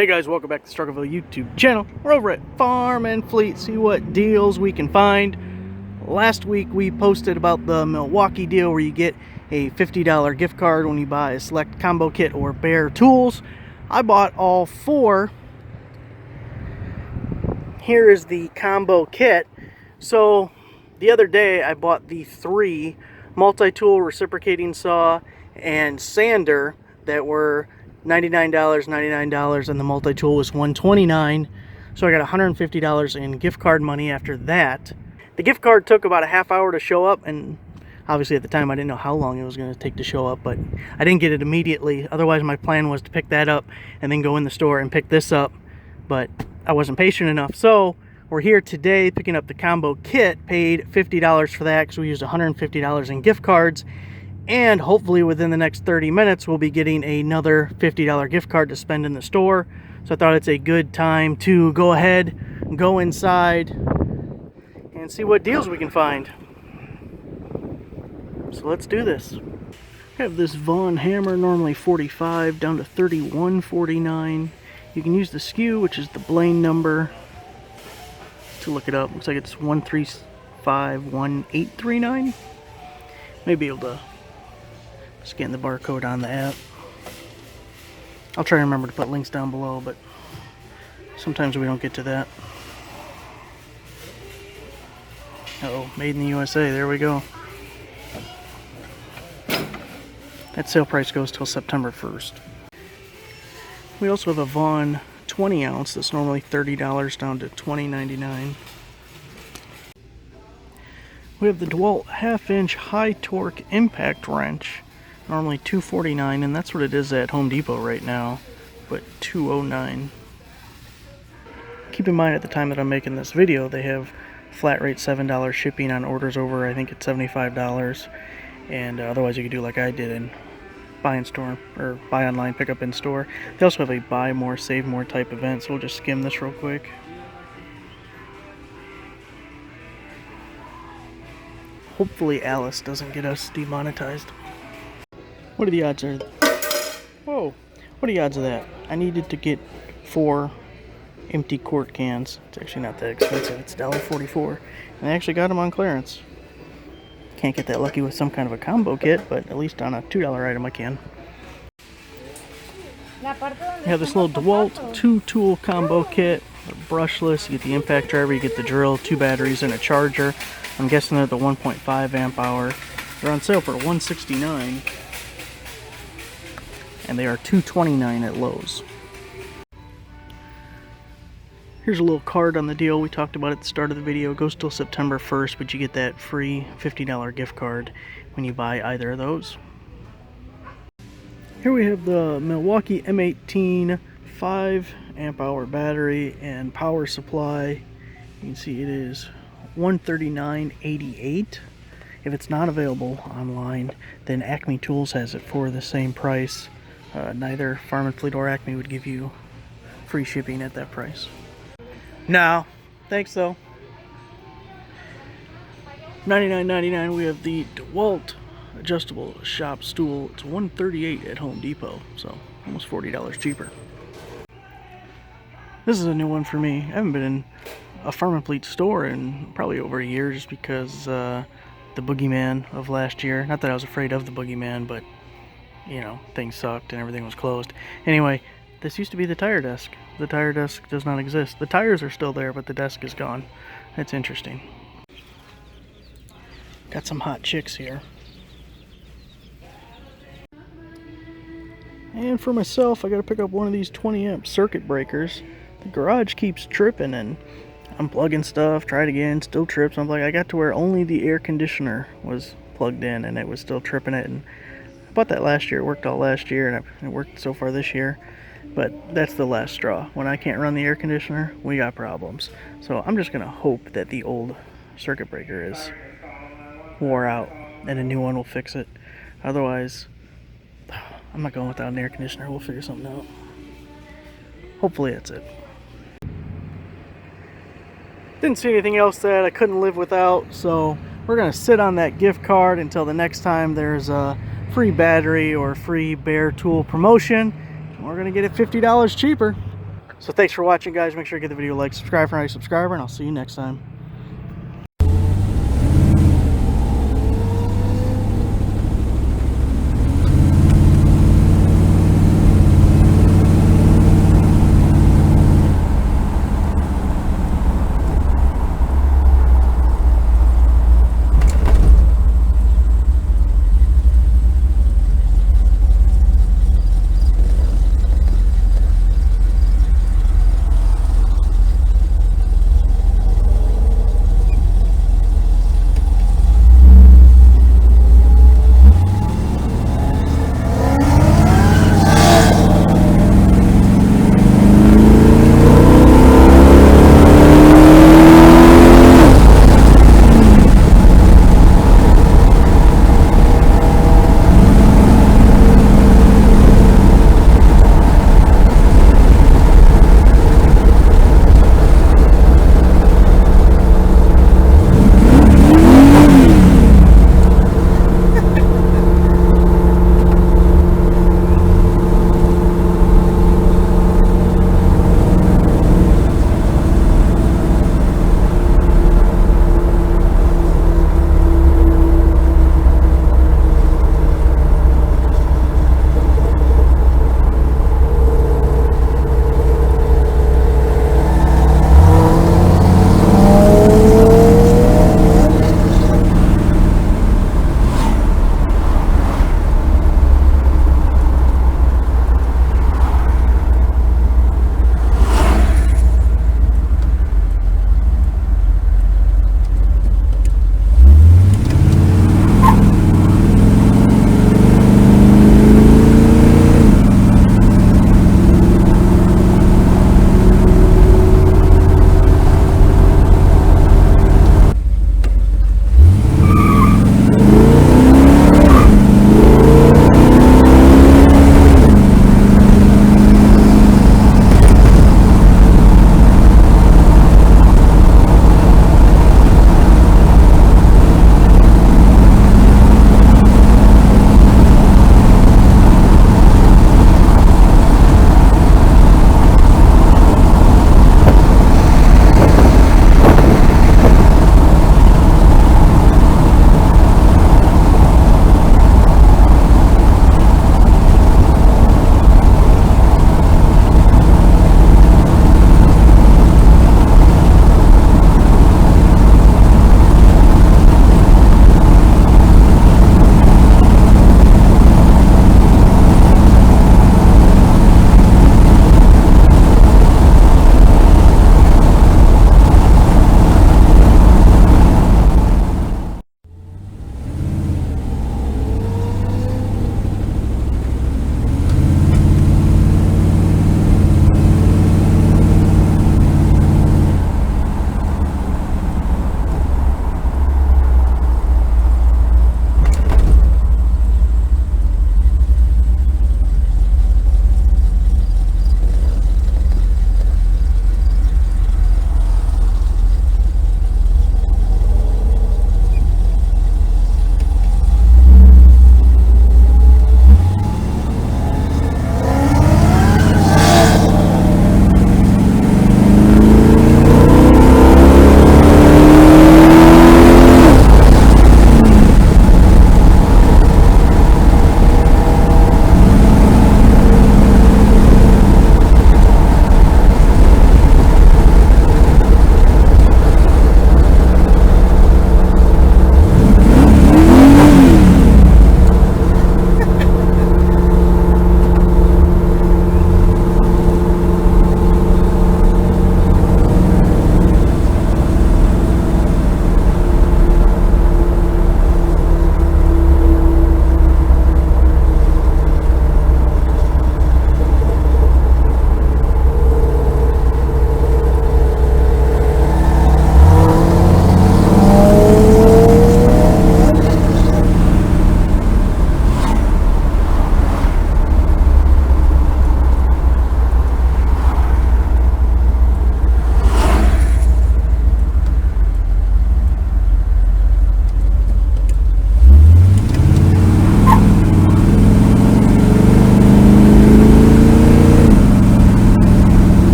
Hey guys, welcome back to the Struggleville YouTube channel. We're over at Farm and Fleet, see what deals we can find. Last week we posted about the Milwaukee deal where you get a $50 gift card when you buy a select combo kit or bare tools. I bought all four. Here is the combo kit. So the other day I bought the three multi-tool reciprocating saw and sander that were $99, and the multi-tool was $129. So I got $150 in gift card money after that. The gift card took about a half hour to show up, and obviously at the time I didn't know how long it was going to take to show up, but I didn't get it immediately. Otherwise my plan was to pick that up and then go in the store and pick this up, but I wasn't patient enough. So we're here today picking up the combo kit, paid $50 for that because we used $150 in gift cards. And hopefully within the next 30 minutes, we'll be getting another $50 gift card to spend in the store. So I thought it's a good time to go ahead, go inside, and see what deals we can find. So let's do this. I have this Vaughn hammer, normally $45, down to $31.49. You can use the SKU, which is the Blaine number, to look it up. Looks like it's 1351839. Maybe able to scan the barcode on the app. I'll try to remember to put links down below, but sometimes we don't get to that. Uh-oh, made in the USA, there we go. That sale price goes till September 1st. We also have a Vaughn 20 ounce that's normally $30 down to $20.99. We have the Dewalt half-inch high torque impact wrench, normally $249, and that's what it is at Home Depot right now, but $209. Keep in mind at the time that I'm making this video, they have flat rate $7 shipping on orders over, I think it's $75, and otherwise you could do like I did and buy in store, or buy online, pick up in store. They also have a buy more, save more type event, so we'll just skim this real quick. Hopefully Alice doesn't get us demonetized. What are the odds of Whoa, what are the odds of that? I needed to get 4 empty quart cans. It's actually not that expensive, it's $1.44, and I actually got them on clearance. Can't get that lucky with some kind of a combo kit, but at least on a $2 item I can. You have this little Dewalt 2-tool combo kit, brushless. You get the impact driver, you get the drill, 2 batteries, and a charger. I'm guessing they're the 1.5 amp hour. They're on sale for $169, and they are $229 at Lowe's. Here's a little card on the deal we talked about at the start of the video. It goes till September 1st, but you get that free $50 gift card when you buy either of those. Here we have the Milwaukee M18 5 amp hour battery and power supply. You can see it is $139.88. If it's not available online, then Acme Tools has it for the same price. Neither Farm and Fleet or Acme would give you free shipping at that price. No, thanks though. $99.99. We have the Dewalt adjustable shop stool. It's $138 at Home Depot, so almost $40 cheaper. This is a new one for me. I haven't been in a Farm and Fleet store in probably over a year, just because the boogeyman of last year. Not that I was afraid of the boogeyman, but you know, things sucked and everything was closed. Anyway, this used to be the tire desk. The tire desk does not exist. The tires are still there, but the desk is gone. That's interesting. Got some hot chicks here. And for myself, I gotta pick up one of these 20 amp circuit breakers. The garage keeps tripping and unplugging stuff, tried again, still trips. I'm like, I got to where only the air conditioner was plugged in and it was still tripping it. And I bought that last year. It worked all last year, and it worked so far this year. But that's the last straw. When I can't run the air conditioner, we got problems. So I'm just gonna hope that the old circuit breaker is wore out and a new one will fix it. Otherwise, I'm not going without an air conditioner. We'll figure something out. Hopefully that's it. Didn't see anything else that I couldn't live without, so we're gonna sit on that gift card until the next time there's a free battery or free bare tool promotion. We're gonna get it $50 cheaper. So thanks for watching, guys. Make sure you give the video a like, subscribe for a subscriber, and I'll see you next time.